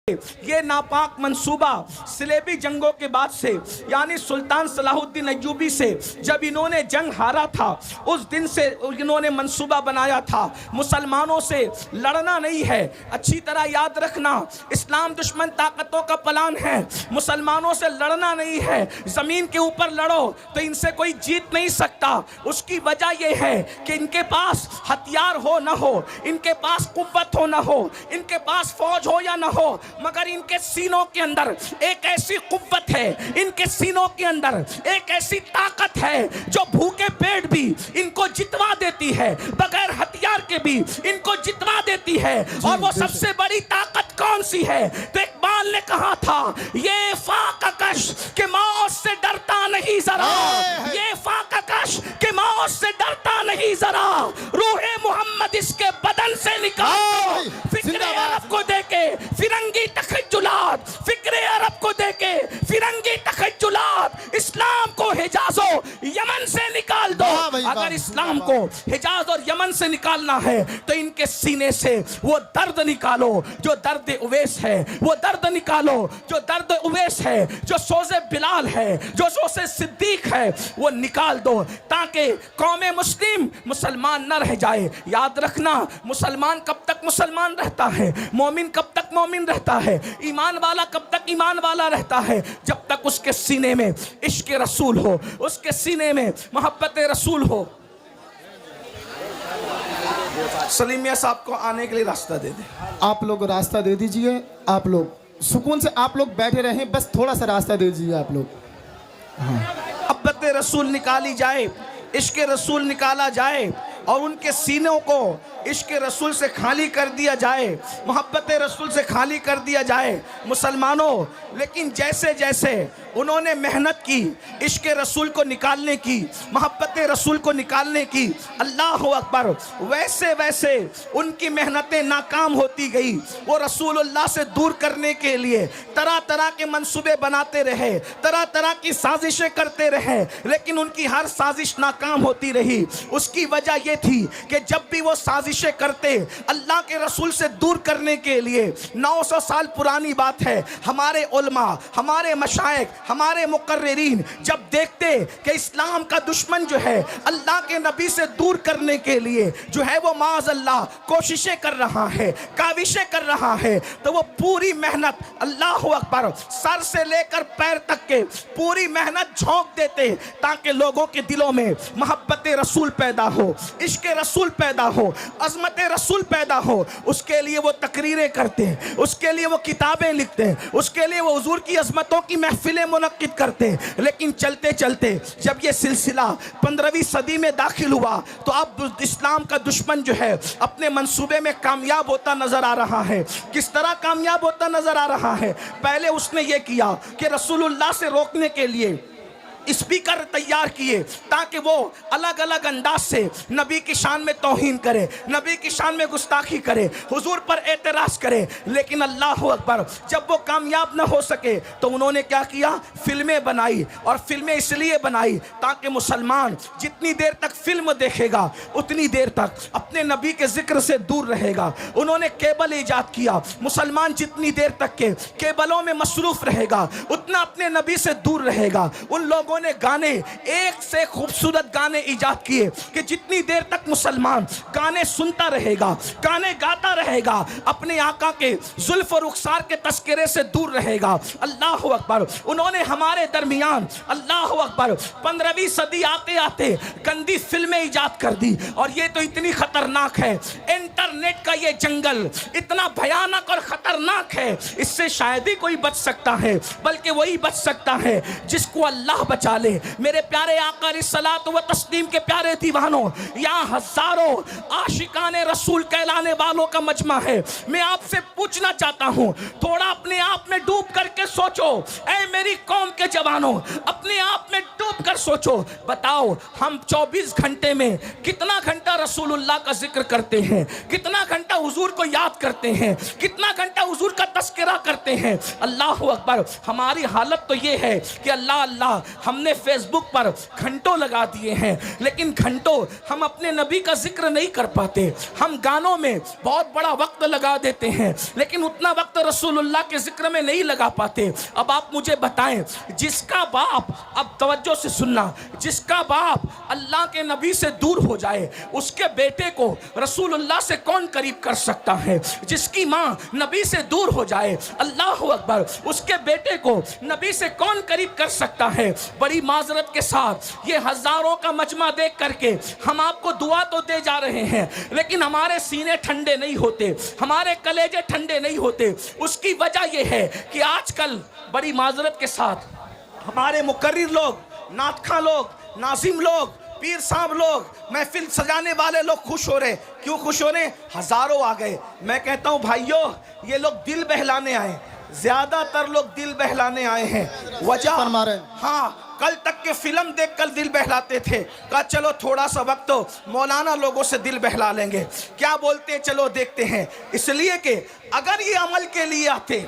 ये नापाक मंसूबा सिलेबी जंगों के बाद से यानी सुल्तान सलाहुद्दीन अय्यूबी से जब इन्होंने जंग हारा था उस दिन से इन्होंने मंसूबा बनाया था मुसलमानों से लड़ना नहीं है। अच्छी तरह याद रखना, इस्लाम दुश्मन ताकतों का प्लान है, मुसलमानों से लड़ना नहीं है। ज़मीन के ऊपर लड़ो तो इनसे कोई जीत नहीं सकता। उसकी वजह यह है कि इनके पास हथियार हो ना हो, इनके पास कुव्वत हो ना हो, इनके पास फौज हो या ना हो, मगर इनके सीनों के अंदर एक ऐसी कुव्वत है, इनके सीनों के अंदर एक ऐसी ताकत है जो भूखे पेट भी इनको जितवा देती है, बगैर हथियार के भी इनको जितवा देती है। और वो सबसे बड़ी ताकत कौन सी है? तो इकबाल ने कहा था, ये फाककश के मौत से डरता नहीं जरा, ये फाककश के मौत से डरता नहीं जरा, रूहे मोहम्मद इसके बदन से निकाल, फिक्रे अरब को देके फिरंगी तखज्जुलात, फिक्रे अरब को देके फिरंगी तखज्जुलात, इस्लाम को हिजाजो यमन से निकाल दो। अगर इस्लाम को हिजाज और यमन से निकालना है तो इनके सीने से वो दर्द निकालो जो दर्द उवैस है, वो दर्द निकालो जो दर्द उवैस है, जो सोज़े बिलाल है, जो सोज़े सिद्दीक है, वो निकाल दो ताकि कौमे मुस्लिम मुसलमान न रह जाए। याद रखना, मुसलमान कब तक मुसलमान रहता है, मोमिन कब तक मोमिन रहता है, ईमान वाला कब तक ईमान वाला रहता है, जब तक उसके सीने में इश्क रसूल हो, उसके सीने में मोहब्बत रसूल हो। सलीम मियां साहब को आने के लिए रास्ता दे दे। आप लोग रास्ता दे दीजिए, आप लोग सुकून से आप लोग बैठे रहें, बस थोड़ा सा रास्ता दे दीजिए आप लोग। हाँ, मोहब्बत रसूल निकाली जाए, इश्क रसूल निकाला जाए और उनके सीनों को इश्क रसूल से खाली कर दिया जाए, मोहब्बत रसूल से खाली कर दिया जाए मुसलमानों। लेकिन जैसे जैसे उन्होंने मेहनत की इश्क रसूल को निकालने की, मोहब्बत रसूल को निकालने की, अल्लाह अकबर, वैसे वैसे उनकी मेहनतें नाकाम होती गई। वो रसूलुल्लाह से दूर करने के लिए तरह तरह के मंसूबे बनाते रहे, तरह तरह की साजिशें करते रहे, लेकिन उनकी हर साजिश नाकाम होती रही। उसकी वजह ये थी कि जब भी वो साजिशें करते अल्लाह के रसूल से दूर करने के लिए, 900 साल पुरानी बात है, हमारे उलमा, हमारे मशाइख, हमारे मुकर्रिरीन जब देखते कि इस्लाम का दुश्मन जो है अल्लाह के नबी से दूर करने के लिए जो है वो माज़ अल्लाह कोशिशें कर रहा है, काविशें कर रहा है, तो वो पूरी मेहनत, अल्लाह अकबर, सर से लेकर पैर तक के पूरी मेहनत झोंक देते ताकि लोगों के दिलों में मोहब्बत रसूल पैदा हो, इश्क रसूल पैदा हो, अज़मत रसूल पैदा हो। उसके लिए वो तकरीरें करते हैं, उसके लिए वो किताबें लिखते हैं, उसके लिए वो हुजूर की अज़मतों की महफिलें मुनक्किद करते हैं। लेकिन चलते चलते जब ये सिलसिला 15वीं सदी में दाखिल हुआ तो अब इस्लाम का दुश्मन जो है अपने मंसूबे में कामयाब होता नजर आ रहा है। किस तरह कामयाब होता नजर आ रहा है? पहले उसने ये किया कि रसूलुल्लाह से रोकने के लिए स्पीकर तैयार किए ताकि वो अलग अलग अंदाज से नबी की शान में तौहीन करे, नबी की शान में गुस्ताखी करे, हुजूर पर एतराज़ करे। लेकिन अल्लाह अकबर, जब वो कामयाब न हो सके तो उन्होंने क्या किया? फिल्में बनाई। और फिल्में इसलिए बनाई ताकि मुसलमान जितनी देर तक फिल्म देखेगा उतनी देर तक अपने नबी के जिक्र से दूर रहेगा। उन्होंने केबल ईजाद किया, मुसलमान जितनी देर तक के केबलों में मसरूफ़ रहेगा उतना अपने नबी से दूर रहेगा। उन लोगों ने गाने, एक से खूबसूरत गाने इजाद किए कि जितनी देर तक मुसलमान गाने सुनता रहेगा, गाने गाता रहेगा, अपने आका के जुल्फ और रुखसार के तस्करे से दूर रहेगा। अल्लाह अकबर। उन्होंने हमारे दरमियान, अल्लाह अकबर, 15वीं सदी आते आते गंदी फिल्में इजाद कर दी। और ये तो इतनी खतरनाक है, इंटरनेट का ये जंगल इतना भयानक और खतरनाक है, इससे शायद ही कोई बच सकता है, बल्कि वही बच सकता है जिसको अल्लाह बचा ले। मेरे प्यारे आका रिसलात व तस्लीम के प्यारे दीवानों, यहाँ हजारों आशिकाने रसूल कहलाने वालों का मजमा है। मैं आपसे पूछना चाहता हूँ, थोड़ा अपने आप में डूब करके सोचो, ऐ मेरी कौम के जवानों, अपने आप में डूब कर सोचो। बताओ, हम 24 घंटे में कितना घंटा रसूलुल्लाह का जिक्र करते हैं, कितना घंटा हुजूर को याद करते हैं, कितना घंटा हुजूर का तस्करा करते हैं? अल्लाह अकबर। हमारी हालत तो ये है कि अल्लाह अल्लाह हमने फेसबुक पर घंटों लगा दिए हैं, लेकिन घंटों हम अपने नबी का जिक्र नहीं कर पाते। हम गानों में बहुत बड़ा वक्त लगा देते हैं, लेकिन उतना वक्त रसूलुल्लाह के जिक्र में नहीं लगा पाते। अब आप मुझे बताएं, जिसका बाप, अब तवज्जो से सुनना, जिसका बाप अल्लाह के नबी से दूर हो जाए, उसके बेटे को रसूलुल्लाह से कौन करीब कर सकता है? जिसकी माँ नबी से दूर हो जाए, अल्लाह अकबर, उसके बेटे को नबी से कौन करीब कर सकता है? बड़ी माजरत के साथ ये हजारों का मजमा देख करके हम आपको दुआ तो दे जा रहे हैं, लेकिन हमारे सीने ठंडे नहीं होते, हमारे कलेजे ठंडे नहीं होते। उसकी वजह यह है कि आजकल बड़ी माजरत के साथ हमारे मुकर्रिर लोग, नातखा लोग, नाजिम लोग, पीर साहब लोग, महफिल सजाने वाले लोग खुश हो रहे। क्यों खुश हो रहे? हजारों आ गए। मैं कहता हूं भाइयों, ये लोग दिल बहलाने आए, ज्यादातर लोग दिल बहलाने आए हैं। वजह, हाँ, कल तक के फिल्म देख कर दिल बहलाते थे, कहा चलो थोड़ा सा वक्त तो मौलाना लोगों से दिल बहला लेंगे, क्या बोलते हैं चलो देखते हैं। इसलिए कि अगर ये अमल के लिए आते,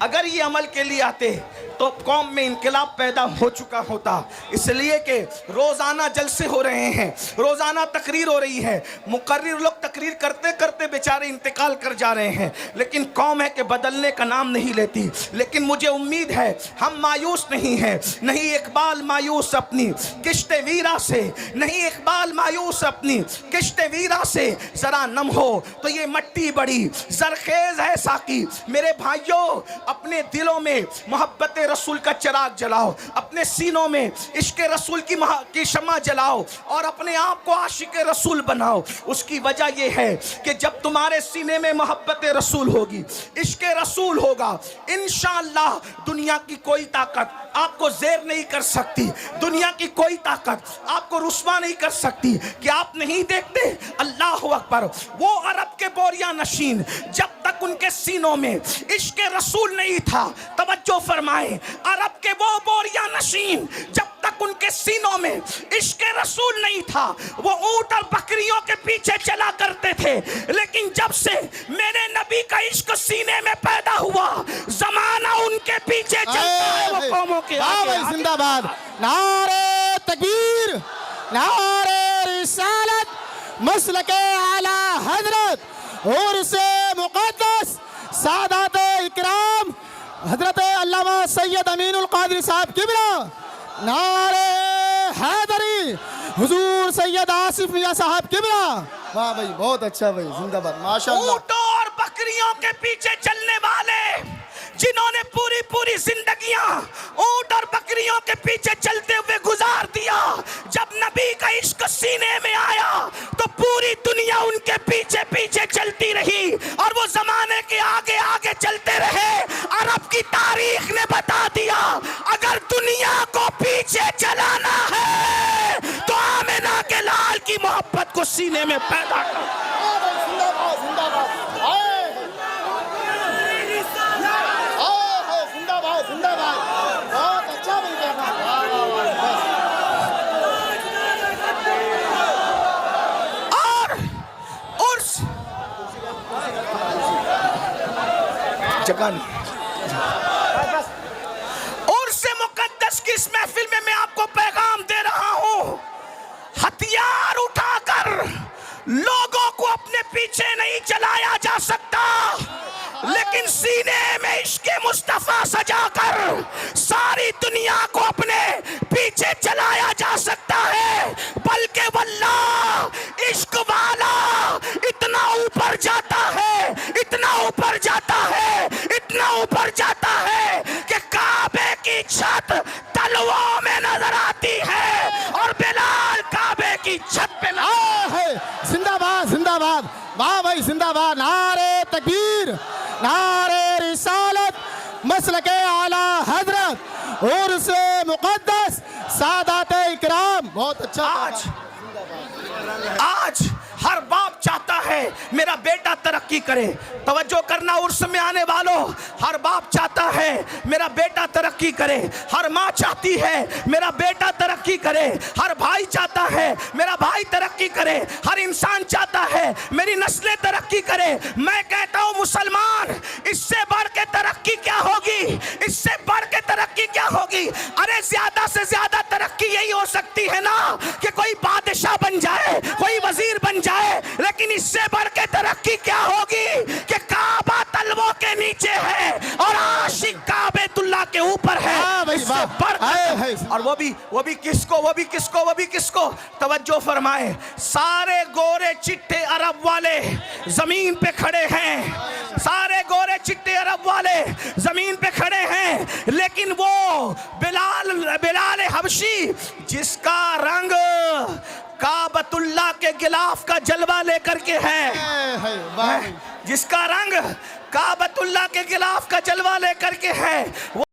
अगर ये अमल के लिए आते तो कौम में इनकलाब पैदा हो चुका होता। इसलिए कि रोज़ाना जलसे हो रहे हैं, रोज़ाना तकरीर हो रही है, मुकर्रिर लोग तकरीर करते करते बेचारे इंतकाल कर जा रहे हैं, लेकिन कौम है कि बदलने का नाम नहीं लेती। लेकिन मुझे उम्मीद है हम मायूस नहीं हैं, नहीं इकबाल मायूस अपनी किश्ते वीरा से, नहीं इकबाल मायूस अपनी किश्ते वीरा से, ज़रा नम हो तो ये मट्टी बड़ी जरखेज है साकी। मेरे भाइयों, अपने दिलों में मोहब्बत रसूल का चिराग जलाओ, अपने सीनों में इश्क रसूल की शम्मा जलाओ और अपने आप को आशिक रसूल बनाओ। उसकी वजह यह है कि जब तुम्हारे सीने में मोहब्बत रसूल होगी, इश्क रसूल होगा, इंशाअल्लाह दुनिया की कोई ताकत आपको ज़ेर नहीं कर सकती, दुनिया की कोई ताकत आपको रुस्वा नहीं कर सकती। कि आप नहीं देखते, अल्लाह अकबर, वो अरब के बोरिया नशीन जब तक उनके सीनों में इश्क रसूल नहीं था, तवज्जो फरमाए, अरब के वो बोरिया नशीन जब तक उनके सीनों में इश्क रसूल नहीं था, वो ऊंट और बकरियों के पीछे चला करते थे। लेकिन जब से मेरे नबी का इश्क सीने में पैदा हुआ, जमाना उनके पीछे चलता है, वो कौमों के आगे। जिंदाबाद, नारे तकबीर, नारे रिसालत, मसलके आला हजरत और से मुक़द्दस सादात इकराम हजरत अल्लामा सैयद अमीनुल कादरी साहब किबला, नारे हैदरी, हुजूर सैयद आसिफ मियां साहब किबला। वाह भाई, बहुत अच्छा भाई, जिंदाबाद, माशाअल्लाह। ऊंटों और बकरियों के पीछे चलने वाले, जिन्होंने पूरी पूरी जिंदगियां ऊंट और बकरियों के पीछे चलते हुए गुजार दिया, जब नबी का इश्क सीने में आया तो पूरी दुनिया उनके पीछे पीछे चलती रही और वो जमाने के आगे आगे चलते रहे। अरब की तारीख ने बता दिया, अगर दुनिया को पीछे चलाना है तो आमिना के लाल की मोहब्बत को सीने में पैदा करो। उर्स मुकद्दस की इस महफिल में मैं आपको पैगाम दे रहा हूं, हथियार उठाकर लोगों को अपने पीछे नहीं चलाया जा सकता, लेकिन सीने में इश्क़े मुस्तफा सजाकर सारी दुनिया को अपने पीछे चलाया जा सकता है। बल्कि वल्लाह इश्क वाला इतना ऊपर जाता है, इतना ऊपर जाता है, इतना ऊपर जाता है कि काबे की छत तलवों में नजर आती है और बिलाल काबे की छत पे है। जिंदाबाद, जिंदाबाद, वाह भाई, जिंदाबाद, नारे तकबीर, नारे रिसालत, मसलके आला हजरत और से मुक़द्दस सादात इकराम। बहुत अच्छा। आज हर बाप चाहता है मेरा बेटा तरक्की करे। तवज्जो करना उर्स में आने वालों, हर बाप चाहता है मेरा बेटा तरक्की करे, हर माँ चाहती है मेरा बेटा तरक्की करे, हर भाई चाहता है मेरा भाई तरक्की करे, हर इंसान चाहता है मेरी नस्लें तरक्की करे। मैं कहता हूँ मुसलमान, इससे बढ़ के तरक्की क्या होगी, इससे बढ़ के तरक्की क्या होगी? अरे ज्यादा से ज्यादा तरक्की यही हो सकती है ना कि कोई बादशाह बन जाए, कोई वजीर बन जाए, लेकिन इससे बढ़ के तरक्की क्या होगी कि काबा तलवों के नीचे है और आशिक काबेतुल्लाह के ऊपर है। वाह भाई, इससे वाह। बढ़कर, और वो भी किसको तवज्जो फरमाए, सारे गोरे चिट्टे अरब वाले जमीन पे खड़े हैं, सारे गोरे चिट्टे अरब वाले जमीन पे खड़े हैं, लेकिन वो बिलाल हबशी जिसका रंग काबतुल्लाह के गिलाफ का जलवा लेकर के है, वाह। जिसका रंग काबतुल्लाह के गिलाफ का जलवा लेकर के है, वो